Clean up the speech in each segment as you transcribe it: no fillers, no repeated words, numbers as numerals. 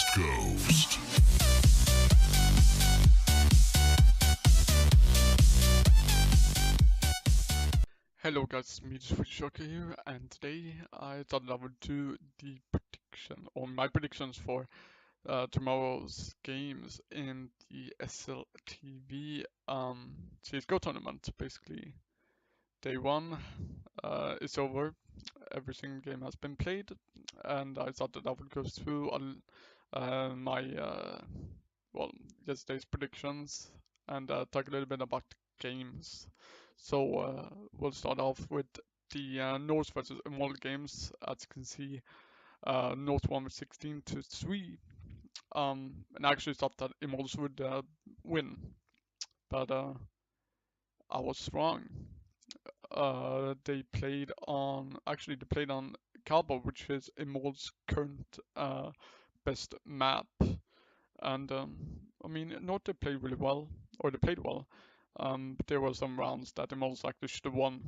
East Coast. Hello guys, me Shocker here, and today I thought I would do the prediction, or my predictions for tomorrow's games in the SLTV CSGO tournament. Basically, day one is over, every single game has been played, and I thought that I would go through my well, yesterday's predictions and talk a little bit about games. So we'll start off with the North versus Emerald games. As you can see, North won with 16-3. And I actually thought that Emeralds would win, but I was wrong. They played on Cabo, which is Emerald's current best map. And I mean, North they played really well, or they played well. But there were some rounds that Emeralds actually should have won,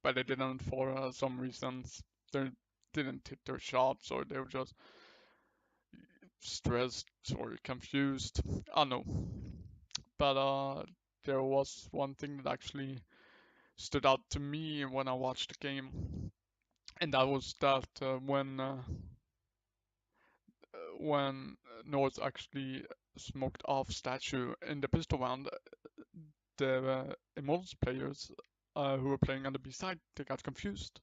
but they didn't for some reasons. They didn't hit their shots, or they were just stressed or confused. I know. But there was one thing that actually stood out to me when I watched the game, and that was that when North actually smoked off Statue in the pistol round, the Immortals players who were playing on the B side, they got confused,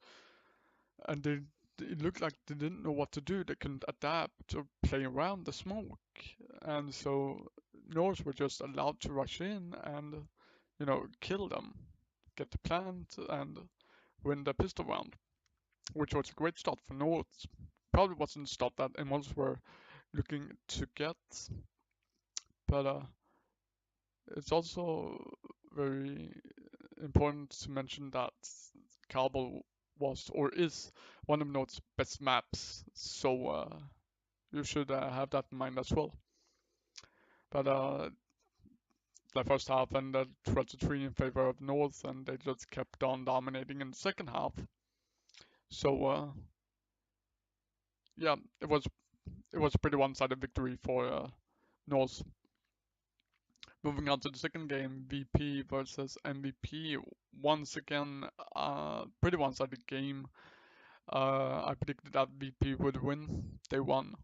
and it looked like they didn't know what to do. They couldn't adapt or play around the smoke, and so Norse were just allowed to rush in and kill them, get the plant, and win the pistol round, which was a great start for North. Probably wasn't the start that Immortals were looking to get, but it's also very important to mention that Carbol was or is one of Node's best maps, so you should have that in mind as well. But the first half ended 12-3 in favor of North, and they just kept on dominating in the second half. So yeah, it was a pretty one-sided victory for North. Moving on to the second game, VP versus MVP. Once again, pretty one-sided game. I predicted that VP would win. They won.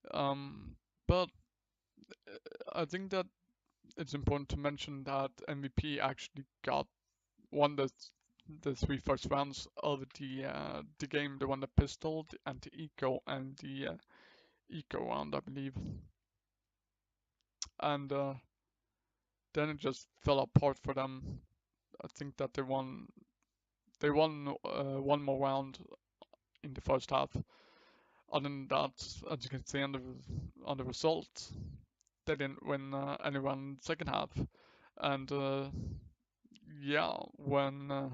But I think that it's important to mention that MVP actually won the three first rounds of the game. They won the pistol, the anti-eco, and the eco round, I believe. And then it just fell apart for them. I think that they won one more round in the first half. Other than that, as you can see on the result, they didn't win any round in the second half. And yeah, when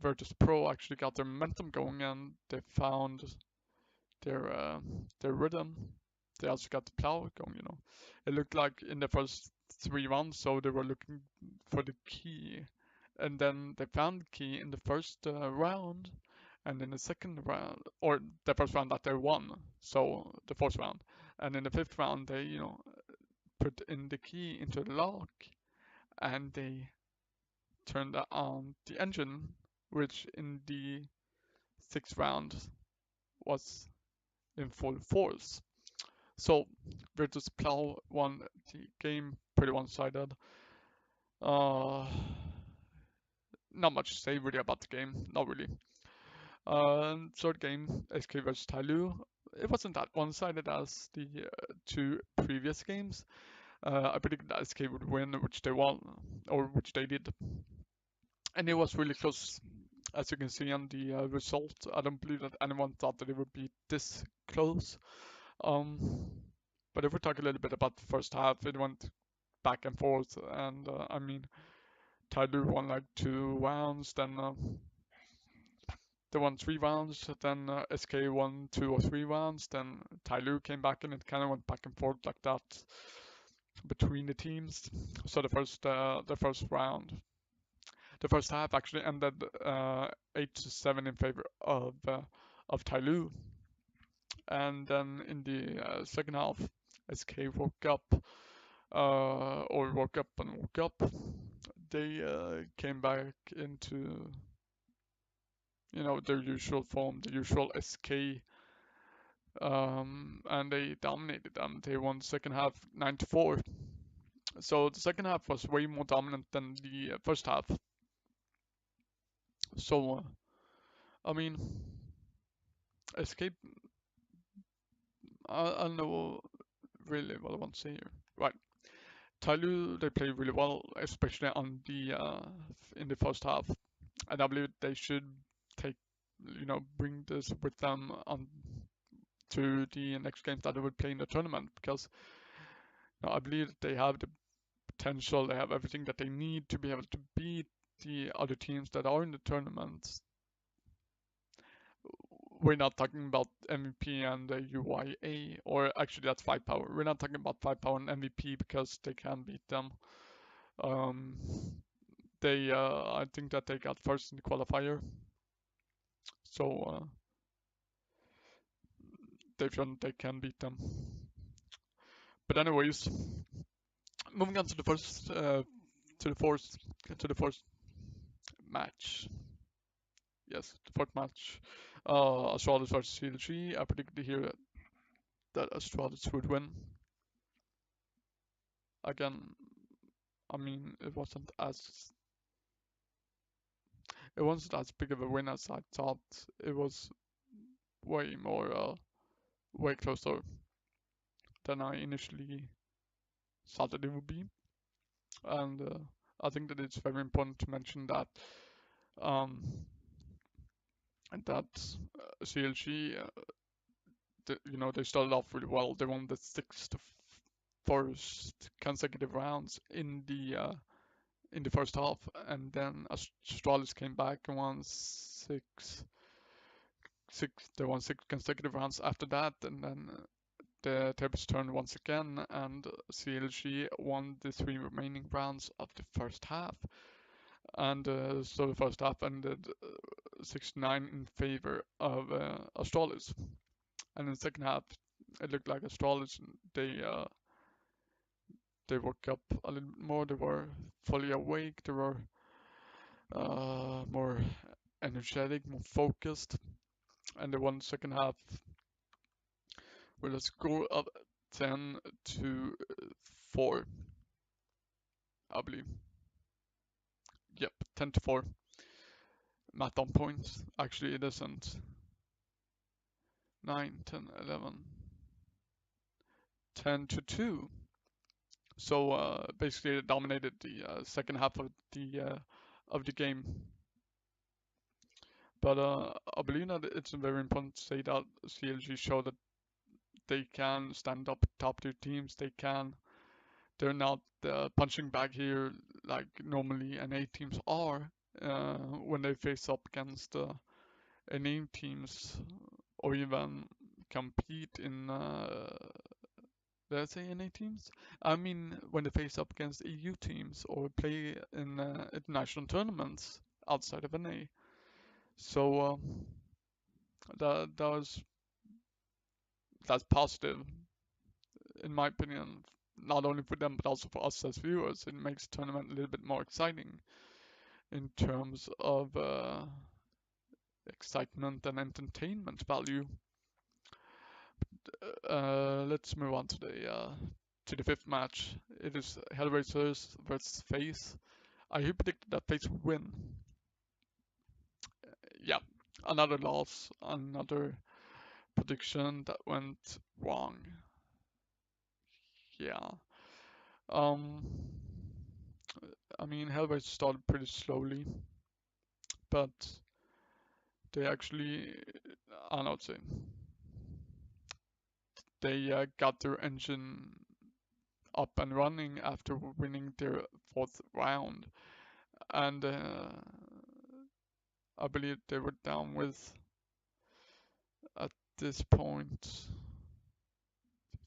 Virtus Pro actually got their momentum going and they found their rhythm, they also got the plow going. It looked like in the first three rounds, so they were looking for the key, and then they found the key in the first round, and in the second round, or the first round that they won, so the fourth round, and in the fifth round they put in the key into the lock, and they turned on the engine, which in the sixth round was in full force. So Virtus Plow won the game pretty one-sided. Not much to say really about the game, not really. Third game, SK vs Tyloo. It wasn't that one-sided as the two previous games. I predicted that SK would win, which they won, or which they did. And it was really close, as you can see on the result. I don't believe that anyone thought that it would be this close. But if we talk a little bit about the first half, it went back and forth, and I mean, Tyloo won like 2 rounds, then they won 3 rounds, then SK won 2 or 3 rounds, then Tyloo came back, and it kind of went back and forth like that between the teams. So the first half actually ended 8-7 in favor of of Tyloo. And then in the second half, SK woke up, or woke up and woke up. They came back into, their usual form, the usual SK, and they dominated them. They won the second half 9-4. So the second half was way more dominant than the first half. So, I mean, Escape, I don't know really what I want to say here. Right. Tyloo, they played really well, especially on the in the first half, and I believe they should take, bring this with them on to the next games that they would play in the tournament, because I believe that they have the potential, they have everything that they need to be able to beat the other teams that are in the tournament. We're not talking about MVP and the UYA, or actually that's Firepower. We're not talking about Firepower and MVP because they can beat them. Um, I think that they got first in the qualifier, so they've shown they can beat them. But anyways, moving on to the fourth match. Yes, the fourth match. Astralis versus CLG. I predicted here that Astralis would win. Again, I mean, it wasn't as big of a win as I thought. It was way more, way closer than I initially thought that it would be. And I think that it's very important to mention that um, that CLG, they started off really well. They won the sixth first consecutive rounds in the first half, and then Astralis came back and won they won six consecutive rounds after that, and then the tables turned once again, and CLG won the three remaining rounds of the first half. And so the first half ended 6-9 in favor of Astralis. And in the second half, it looked like Astralis, they woke up a little bit more. They were fully awake. They were more energetic, more focused, and they won the second half with a score of 10-4, I believe. Yep, 10-4. Math on points. Actually, it isn't. 9, 10, 11, 10-2. So basically, it dominated the second half of the game. But I believe that it's very important to say that CLG showed that they can stand up top tier teams. They're not punching bag here like normally NA teams are when they face up against NA teams, or even compete in did I say NA teams? I mean when they face up against EU teams or play in international tournaments outside of NA. So that's positive in my opinion, not only for them but also for us as viewers. It makes the tournament a little bit more exciting in terms of excitement and entertainment value. Let's move on to the fifth match. It is Hellraisers versus FaZe. I predicted that FaZe would win. Yeah, another loss, another prediction that went wrong. Yeah. Um, I mean, Hellraisers started pretty slowly, but they actually, I don't know what to say. They got their engine up and running after winning their fourth round, and I believe they were down with, at this point,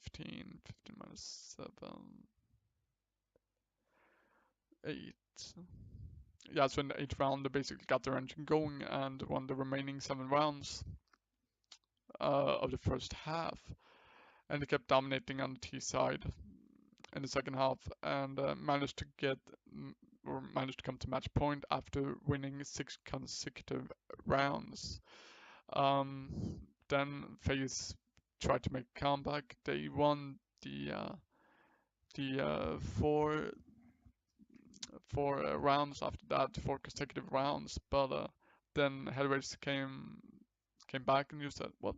15 minus 7, 8. Yeah, so in the eighth round they basically got their engine going and won the remaining 7 rounds. of the first half, and they kept dominating on the T side in the second half, and managed to get or managed to come to match point after winning 6 consecutive rounds. Then FaZe tried to make a comeback. They won the four rounds after that, 4 consecutive rounds. But then Heavyweights came back and you said, what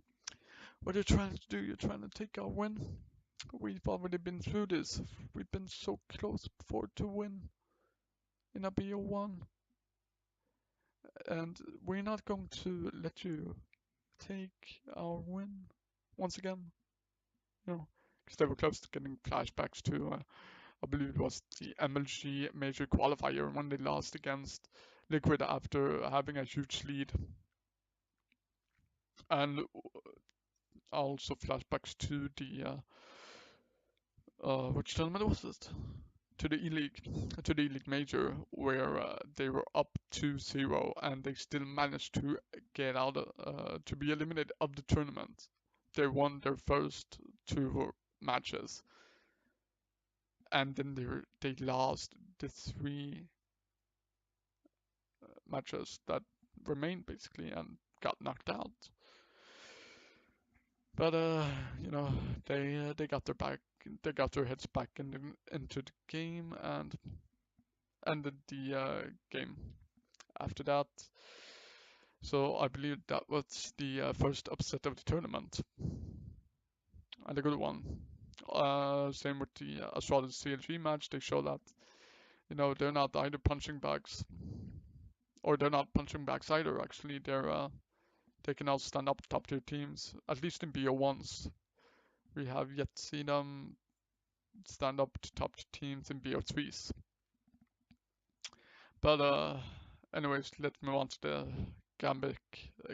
are you trying to do? You're trying to take our win. We've already been through this. We've been so close before to win in a BO1, and we're not going to let you take our win once again. You know, because they were close to getting flashbacks to, I believe it was the MLG major qualifier when they lost against Liquid after having a huge lead, and also flashbacks to the which tournament was it? To the E-League, to the E-League Major, where they were up 2-0 and they still managed to get out, to be eliminated of the tournament. They won their first 2 matches, and then they lost the 3 matches that remained basically and got knocked out. But you know, they got they got their heads back into the game and ended the game after that. So I believe that was the first upset of the tournament, and a good one. Same with the Astralis CLG match. They show that they're not either punching bags, or they're not punching bags either. Actually, they can now stand up top tier teams. At least in BO1s, we have yet to see them stand up to top teams in BO3s. But anyways, let's move on to the Gambit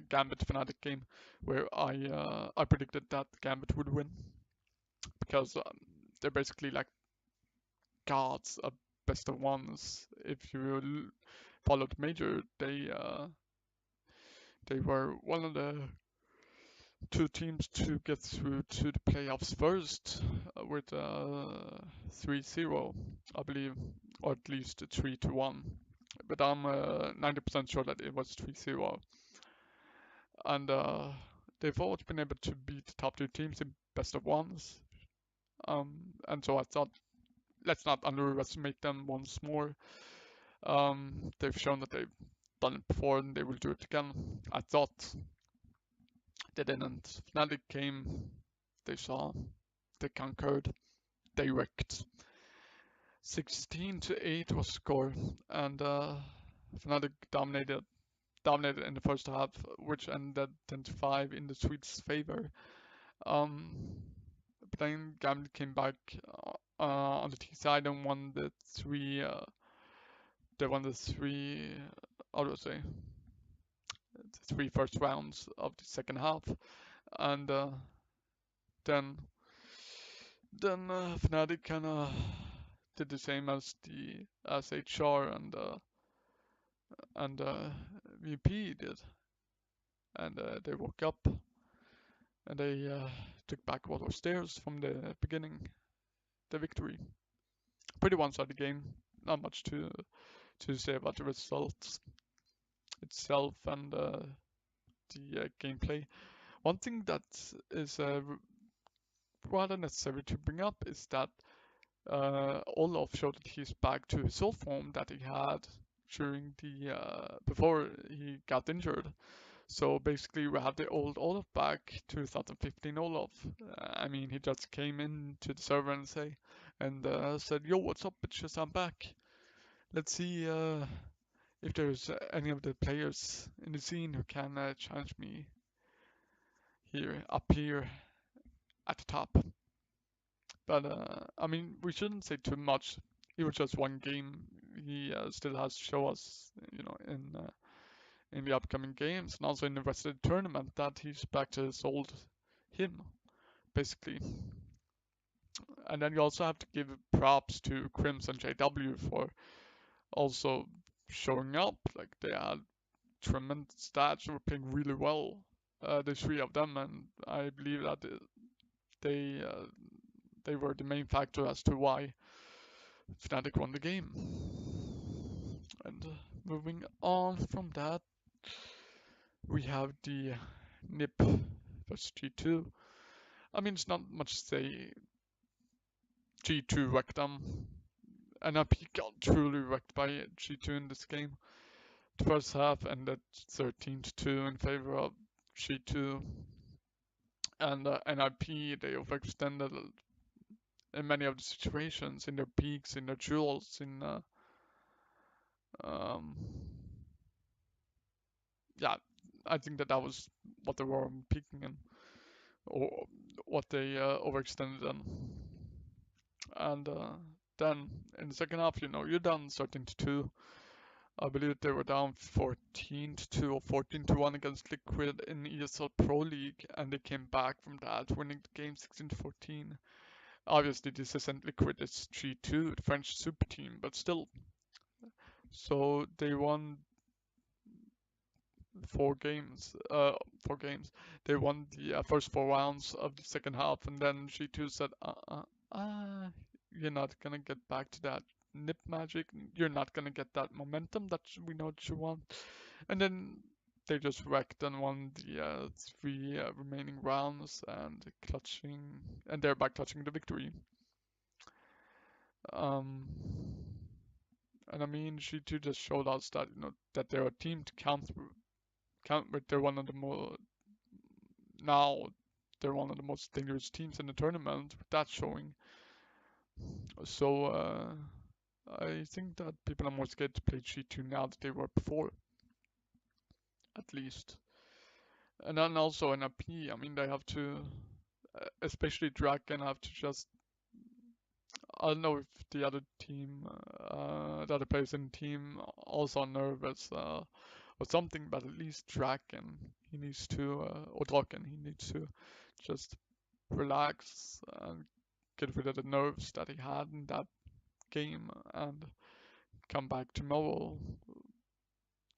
Fnatic game, where I predicted that Gambit would win because they're basically like gods of best of ones. If you followed the major, they were one of the 2 teams to get through to the playoffs first with 3-0, I believe, or at least 3-1. But I'm 90% sure that it was 3-0. And they've always been able to beat the top 2 teams in best of ones. And so I thought, let's not underestimate them once more. They've shown that they've done it before and they will do it again. I thought they didn't. Fnatic came, they saw, they conquered, they wrecked. 16-8 was the score, and Fnatic dominated in the first half, which ended 10-5 in the Swedes' favor. But then Gambit came back on the T side and won the three. They won the three. How do I say? The 3 first rounds of the second half, and then Fnatic kind of did the same as HR and VP did, and they woke up and they took back what was theirs from the beginning, the victory. Pretty one-sided game. Not much to say about the results itself and the gameplay. One thing that is rather necessary to bring up is that Olaf showed that he's back to his old form that he had during the before he got injured. So basically, we have the old Olaf back, 2015 Olaf. I mean, he just came into the server and said, "Yo, what's up, bitches? I'm back. Let's see if there's any of the players in the scene who can challenge me up here at the top." But I mean, we shouldn't say too much. It was just one game. He still has to show us, in the upcoming games and also in the rest of the tournament that he's back to his old him, basically. And then you also have to give props to Crims and JW for also showing up. Like, they had tremendous stats, they were playing really well. the three of them, and I believe that they uh, they were the main factor as to why Fnatic won the game. And moving on from that, we have the NiP versus G2. I mean, it's not much to say. G2 wrecked them. NRP got truly wrecked by G2 in this game. The first half ended 13-2 in favor of G2. And NRP, they overextended in many of the situations, in their peaks, in their duels, um, yeah, I think that was what they were peaking in, or what they overextended in. And then in the second half, you're down 13-2. I believe they were down 14-2 or 14-1 against Liquid in ESL Pro League, and they came back from that, winning the game 16-14. Obviously, this isn't Liquid, it's G2, the French super team, but still. So they won 4 games. They won the first 4 rounds of the second half, and then G2 said, you're not gonna get back to that NiP magic. You're not gonna get that momentum that we know that you want. And then they just wrecked and won the 3 remaining rounds and thereby clutching the victory. Um, and I mean, G2 just showed us that that they're a team to count with. They're one of the more now they're one of the most dangerous teams in the tournament with that showing. So I think that people are more scared to play G2 now than they were before, at least. And then also in a P, I mean, they have to, especially Draken, have to just. I don't know if the other team, the other players in the team also are nervous or something, but at least Draken, he needs to, or Draken, he needs to just relax and get rid of the nerves that he had in that game and come back tomorrow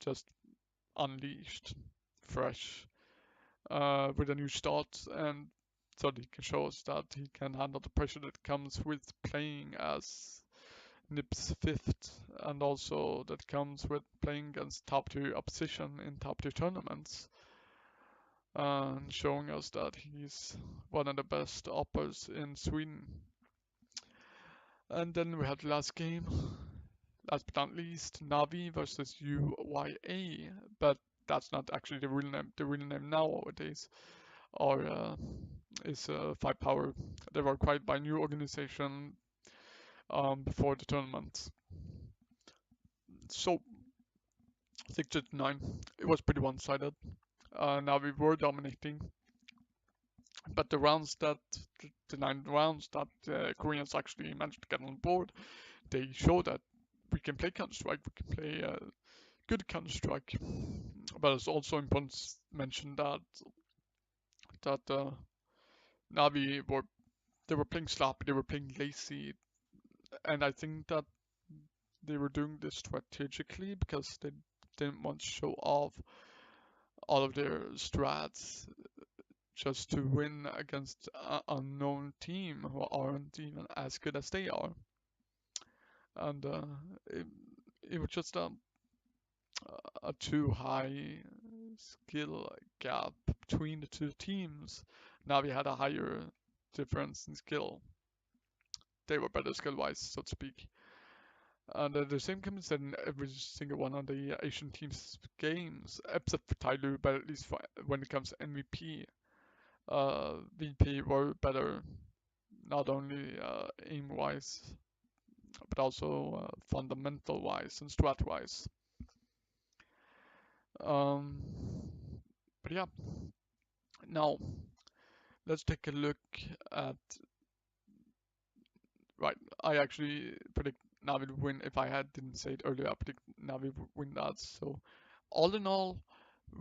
just unleashed, fresh, with a new start, and so that he can show us that he can handle the pressure that comes with playing as NiP's fifth, and also that comes with playing against top tier opposition in top tier tournaments, and showing us that he's one of the best uppers in Sweden. And then we have the last game, last but not least, Navi versus UYA, but that's not actually the real name. The real name nowadays is 5Power. They were acquired by a new organization before the tournament. So 6-9, it was pretty one-sided. Now we were dominating, but the 9 rounds that Koreans actually managed to get on board, they show that we can play Counter-Strike, we can play good Counter-Strike. But it's also important to mention that Navi were playing sloppy, they were playing lazy, and I think that they were doing this strategically because they didn't want to show off all of their strats just to win against an unknown team who aren't even as good as they are. And it was just a too high skill gap between the two teams. Navi had a higher difference in skill. They were better skill-wise, so to speak. And the same can be said in every single one of the Asian teams' games, except for Tyloo, but at least when it comes to MVP, VP were better, not only aim-wise, but also fundamental-wise and strat-wise. Um, but yeah, now let's take a look at. Right, I actually predict Navi would win. If I didn't say it earlier, I predict Navi would win that. So, all in all,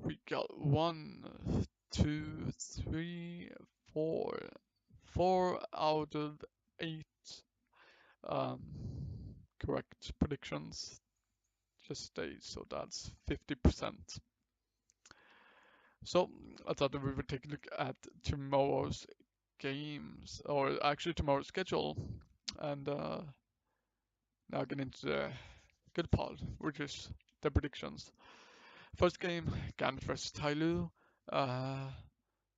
we got 1, 2, 3, 4 out of 8 um, correct predictions. Just stay, so that's 50%. So I thought that we would take a look at tomorrow's games, or actually tomorrow's schedule, and now get into the good part, which is the predictions. First game, Gambit versus Tyloo. Uh,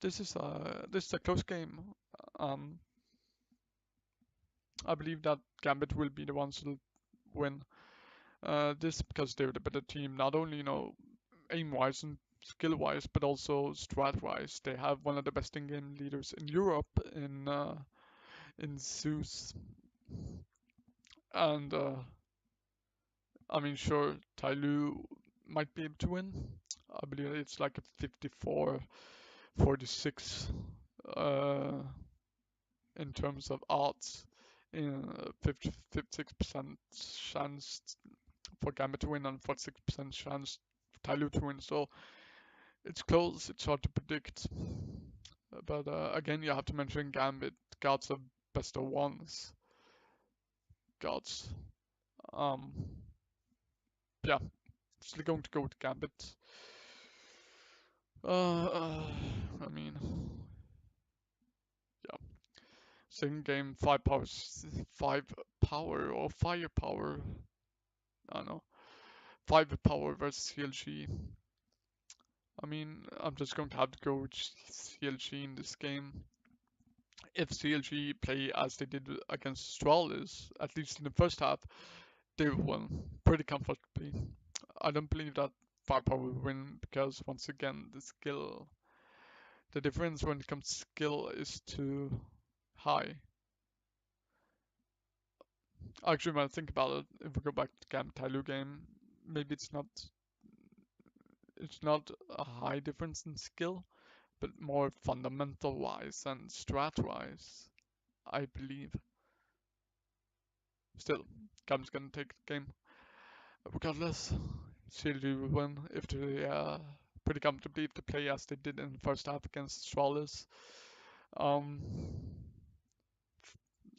this is a close game. Um, I believe that Gambit will be the ones who win. This because they're the better team, not only aim-wise and skill-wise, but also strat-wise. They have one of the best in-game leaders in Europe in Zeus, and I mean, sure, Tyloo might be able to win. I believe it's like a 54-46 uh, in terms of odds. In 56% chance for Gambit to win and 46% chance for Tyloo to win. So it's close. It's hard to predict. But again, you have to mention Gambit. Gods of best of ones. Gods. Um, yeah, still going to go with Gambit. I mean, yeah. Second game, five power or firepower. I don't know. Five power versus CLG. I mean, I'm just going to have to go with CLG in this game. If CLG play as they did against Astralis, at least in the first half, they won pretty comfortably. I don't believe that Firepower will win because once again the difference when it comes to skill is too high. Actually, when I think about it, if we go back to the Tyloo game, maybe it's not a high difference in skill, but more fundamental wise and strat wise, I believe. Still, Cam's gonna take the game regardless. CLG will win if they pretty comfortably if they play as they did in the first half against Astralis. Um,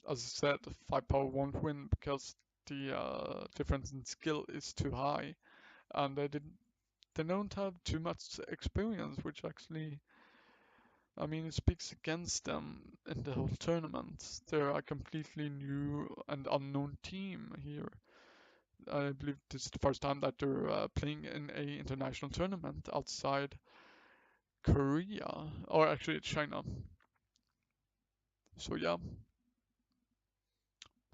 as I said, Firepower won't win because the difference in skill is too high, and they don't have too much experience, which actually, I mean, it speaks against them in the whole tournament. They're a completely new and unknown team here. I believe this is the first time that they're playing in a international tournament outside Korea, or actually China. So yeah,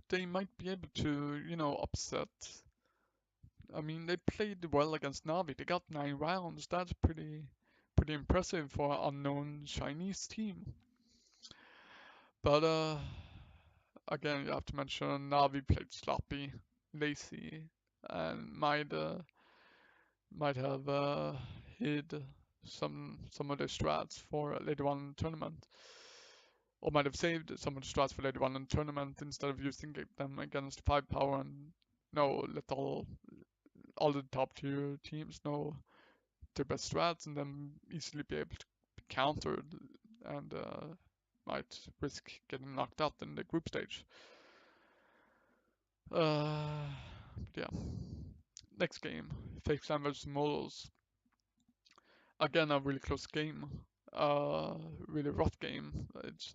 they might be able to, upset. I mean, they played well against Navi. They got 9 rounds. That's pretty impressive for an unknown Chinese team. But again, you have to mention Navi played sloppy, lazy, and might have hid some of their strats for later on in the tournament, or might have saved some of the strats for later on in the tournament instead of using them against firepower and let all the top tier teams know their best strats and then easily be able to be countered and might risk getting knocked out in the group stage. Yeah. Next game, Fake Slam vs Models. Again, a really close game. Really rough game. It's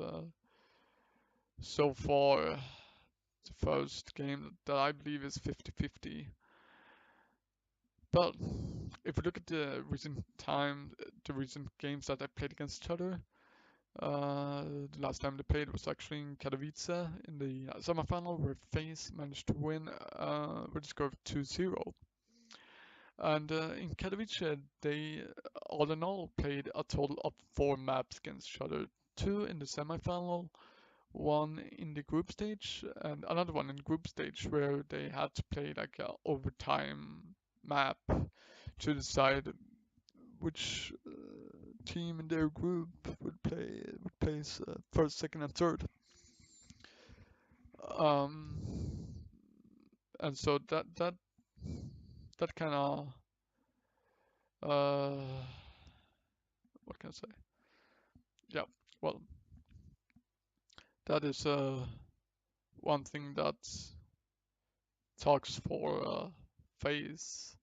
so far the first game that I believe is 50-50. But if we look at the recent games that they played against each other, the last time they played was actually in Katowice in the semifinal where FaZe managed to win with a score of 2-0. And in Katowice, they all in all played a total of 4 maps against each other. 2 in the semifinal, 1 in the group stage, and another one in group stage where they had to play like a overtime map to decide which team in their group would place first, second, and third. Um, and so that kind of what can I say? Yeah, well, that is one thing that talks for FaZe.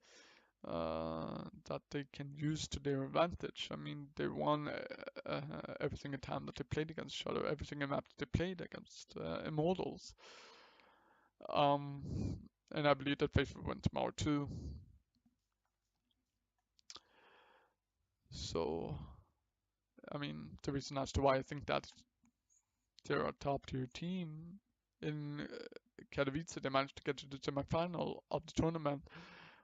that they can use to their advantage. I mean, they won every single time that they played against each other, every single map that they played against Immortals. And I believe that Faithful went tomorrow too. So, I mean, the reason as to why I think that they're a top tier team in Katowice, they managed to get to the semifinal of the tournament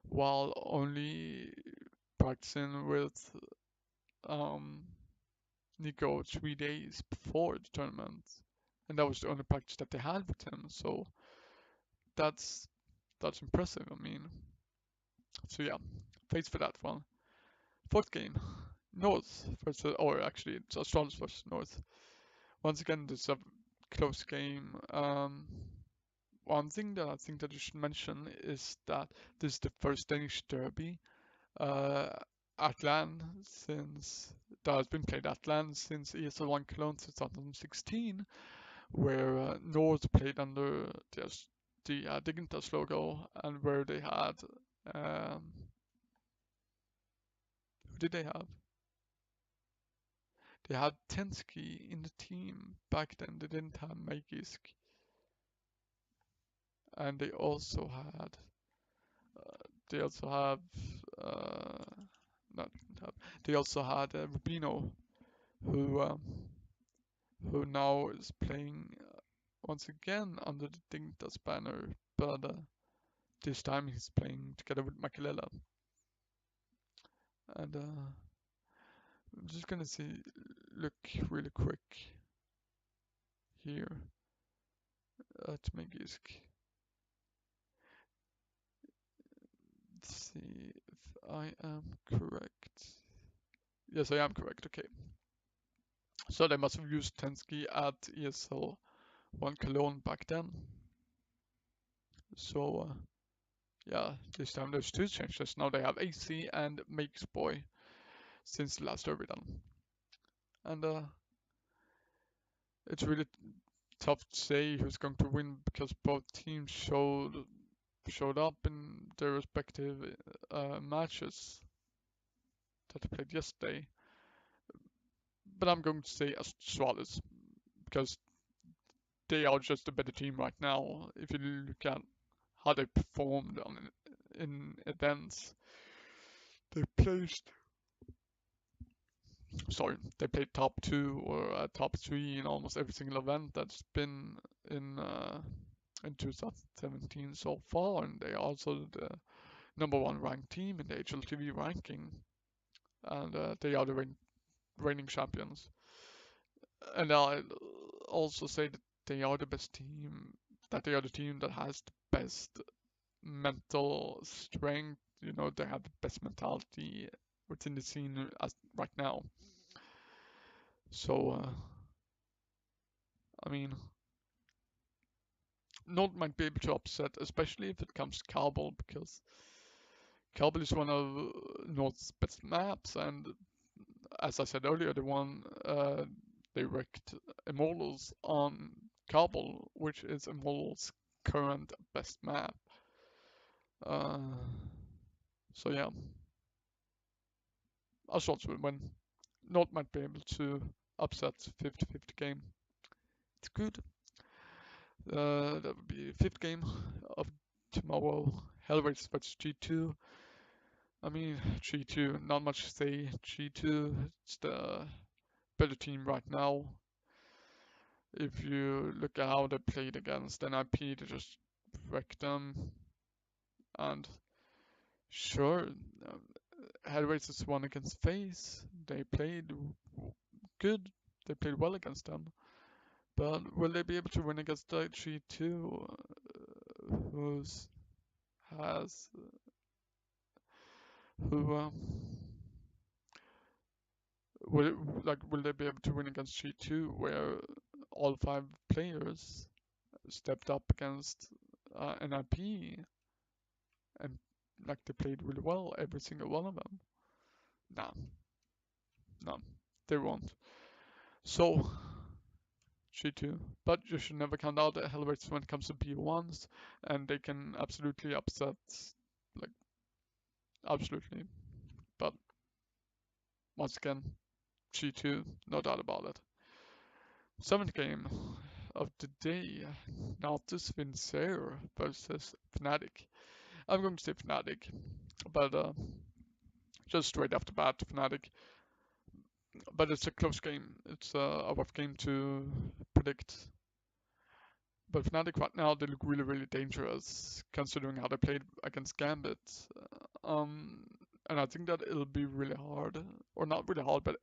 while only practicing with Nico 3 days before the tournament, and that was the only practice that they had with him. So that's impressive. I mean, so yeah, thanks for that one. Fourth game, North versus, or actually it's Astralis versus North. Once again, this is a close game. One thing that I think that you should mention is that this is the first Danish derby uh, at LAN since that has been played at LAN since ESL 1 Cologne 2016, where North played under the Dignitas logo and where they had who did they have? They had Tensky in the team back then. They didn't have Magisk, and they also have uh, not have they also had Rubino who now is playing once again under the Dignitas banner, but this time he's playing together with Makilela. And I'm just gonna look really quick here at Magisk. Let's see if I am correct. Yes, I am correct. Okay. So they must have used Tensky at ESL 1 Cologne back then. So yeah, this time there's two changes. Now they have AC and Makes Boy since the last derby done. And it's really tough to say who's going to win because both teams showed up in their respective matches that they played yesterday. But I'm going to say Astralis because they are just a better team right now. If you look at how they performed in events, they placed they played top 2 or top 3 in almost every single event that's been in 2017 so far, and they are also the #1 ranked team in the SLTV ranking, and they are the reigning champions. And I'll also say that they are the best team, that they are the team that has the best mental strength. You know, they have the best mentality within the scene as right now. So, I mean, Nord might be able to upset, especially if it comes to Kabul, because Kabul is one of Nord's best maps, and as I said earlier, they wrecked Immortals on Kabul, which is Immortals' current best map. Uh, so yeah, Assaults will win. Nord might be able to upset 50-50 game. It's good. That would be the 5th game of tomorrow. Hellrace vs G2. I mean, G2, not much to say. G2, it's the better team right now. If you look at how they played against NIP, they just wrecked them. And sure, Hellraisers won against FaZe. They played good. They played well against them. But will they be able to win against G2, who's has who will they be able to win against G2 where all 5 players stepped up against NIP and like they played really well, every single one of them? Nah, no, they won't. So G2, but you should never count out the Hellraisers when it comes to B1s, and they can absolutely upset like absolutely. But once again, G2, no doubt about it. Seventh game of the day, Nautilus Vincere versus Fnatic. I'm going to say Fnatic, but just straight off the bat, Fnatic. But it's a close game. It's a rough game to predict. But Fnatic right now, they look really, really dangerous considering how they played against Gambit. Um, and I think that it'll be really hard, or not really hard, but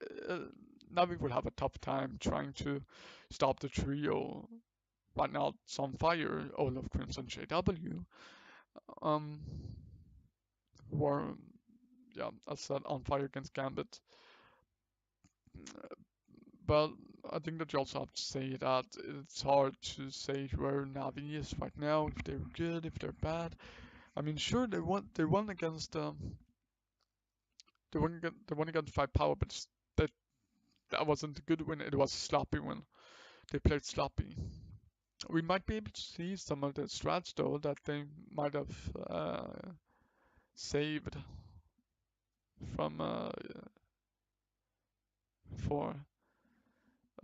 Navi will have a tough time trying to stop the trio. Right now, it's on fire. Olaf, Crimson, JW. Um, who are, yeah, as I said, on fire against Gambit. But I think that you also have to say that it's hard to say where Navi is right now, if they're good, if they're bad. I mean, sure, they won against they won against Five Power, but that wasn't a good win. It was a sloppy win. They played sloppy. We might be able to see some of the strats though that they might have saved from for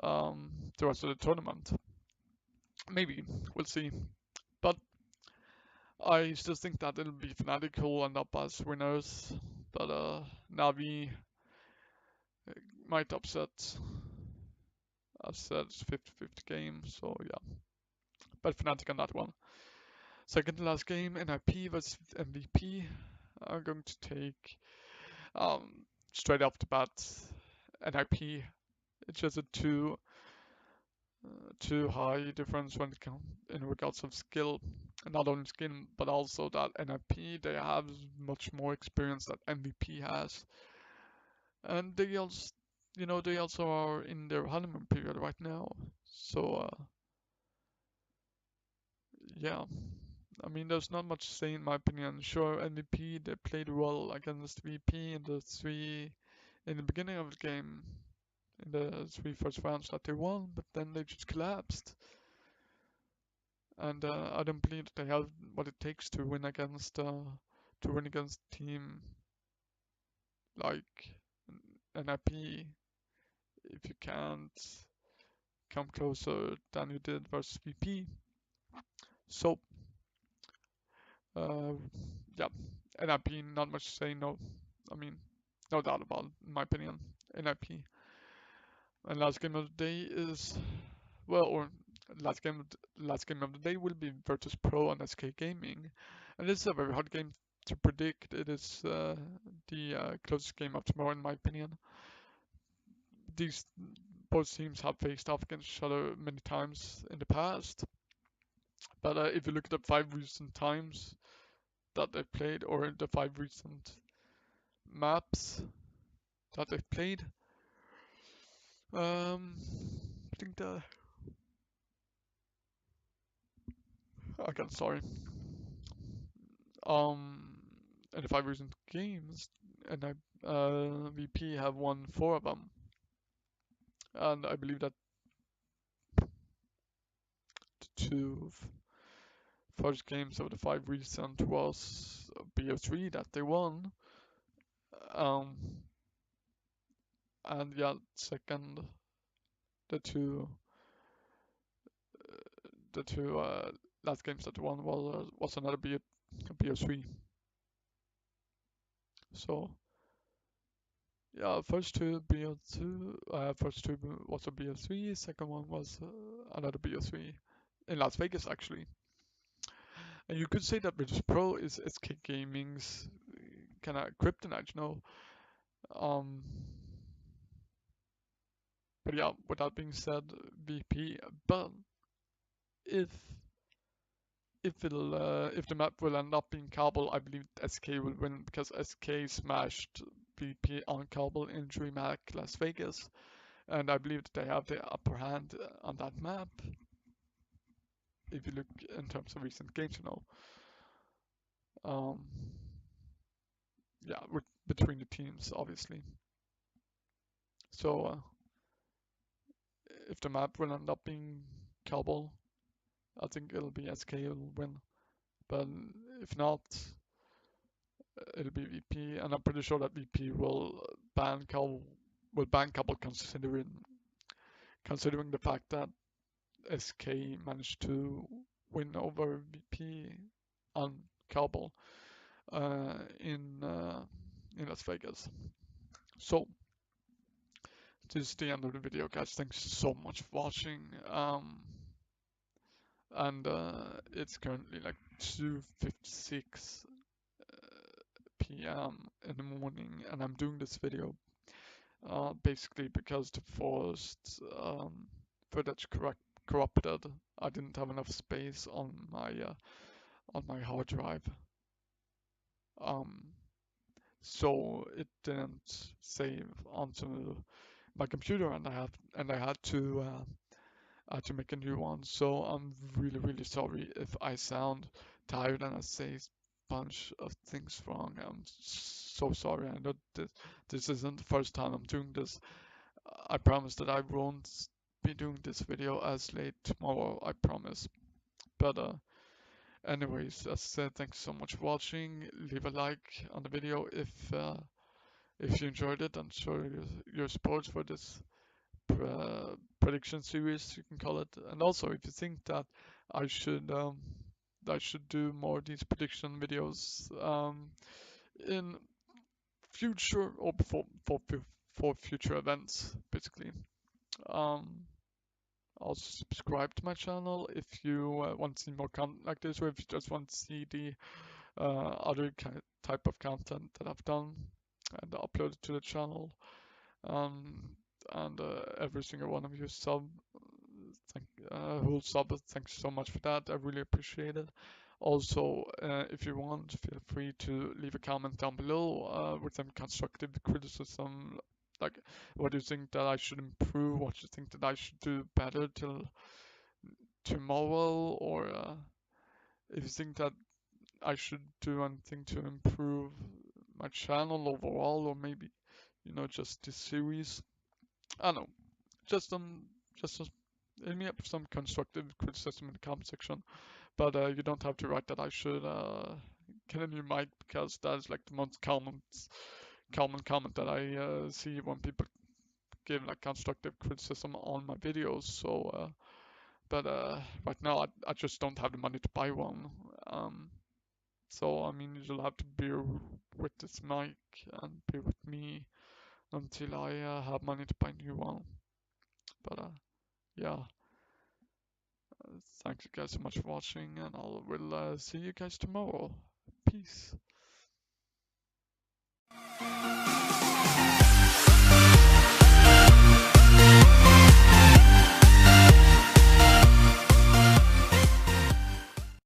the rest of the tournament. Maybe we'll see. But I still think that it'll be Fnatic who will end up as winners. But Navi might upset. I've said it's 50-50 game, so yeah. But Fnatic on that one. Second to last game, NIP versus MVP. I'm going to take straight off the bat NIP. It's just a too high difference when it comes in regards of skill. And not only skill, but also that NIP they have much more experience that MVP has, and they also are in their honeymoon period right now. So yeah, I mean there's not much to say in my opinion. Sure, MVP they played well against VP in the beginning of the game, in the three first rounds that they won, but then they just collapsed. And I don't believe that they have what it takes to win against team like NIP if you can't come closer than you did versus VP. So uh, yeah, NIP not much to say. No, I mean no doubt about it, in my opinion. NIP. And last game of the day is well, or last game of the day will be Virtus Pro and SK Gaming, and this is a very hard game to predict. It is the closest game of tomorrow, in my opinion. These both teams have faced off against each other many times in the past, but if you look at the 5 recent times that they've played, or the 5 recent maps that they've played, I think the again, sorry, um, in the 5 recent games, and VP have won 4 of them, and I believe that the two first games of the 5 recent was BO3 that they won, um, and yeah, second the two the two last games that they won was another BO3. So yeah, first two was a BO3, second one was another BO3 in Las Vegas actually. And you could say that Virtus Pro is SK Gaming's kind of kryptonite, you know. Um, but yeah, with that being said, VP. But if if the map will end up being Kabul, I believe SK will win because SK smashed VP on Kabul in DreamHack Las Vegas, and I believe that they have the upper hand on that map. If you look in terms of recent games, um, yeah, between the teams, obviously. So if the map will end up being Kabul, I think it'll be SK will win. But if not, it'll be VP, and I'm pretty sure that VP will ban Cobble considering the fact that SK managed to win over VP on Cobble in Las Vegas. So this is the end of the video, guys. Thanks so much for watching. And it's currently like 2:56 p.m. in the morning, and I'm doing this video basically because the forced footage corrupted. I didn't have enough space on my hard drive, um, so it didn't save onto my computer, and I had to make a new one. So I'm really sorry if I sound tired and I say a bunch of things wrong. I'm so sorry. I know this isn't the first time I'm doing this. I promise that I won't be doing this video as late tomorrow, I promise. But anyways, as I said, thanks so much for watching. Leave a like on the video if you enjoyed it, and show your support for this prediction series, you can call it. And also, if you think that I should um, I should do more of these prediction videos in future, or for future events, basically. Um, Also subscribe to my channel if you want to see more content like this, or if you just want to see the other type of content that I've done and uploaded to the channel. Um, and every single one of you who subbed, thanks so much for that. I really appreciate it. Also, if you want, feel free to leave a comment down below with some constructive criticism, like what do you think that I should improve, what you think that I should do better till tomorrow, or if you think that I should do anything to improve my channel overall, or maybe, just this series. I don't know. Just hit me up with some constructive criticism in the comment section. But you don't have to write that I should get a new mic, because that is like the most common comment that I see when people give like constructive criticism on my videos. So, but right now I just don't have the money to buy one. So I mean, you'll have to bear with this mic and bear with me until I have money to buy a new one. But yeah. Thanks you guys so much for watching, and I will see you guys tomorrow. Peace.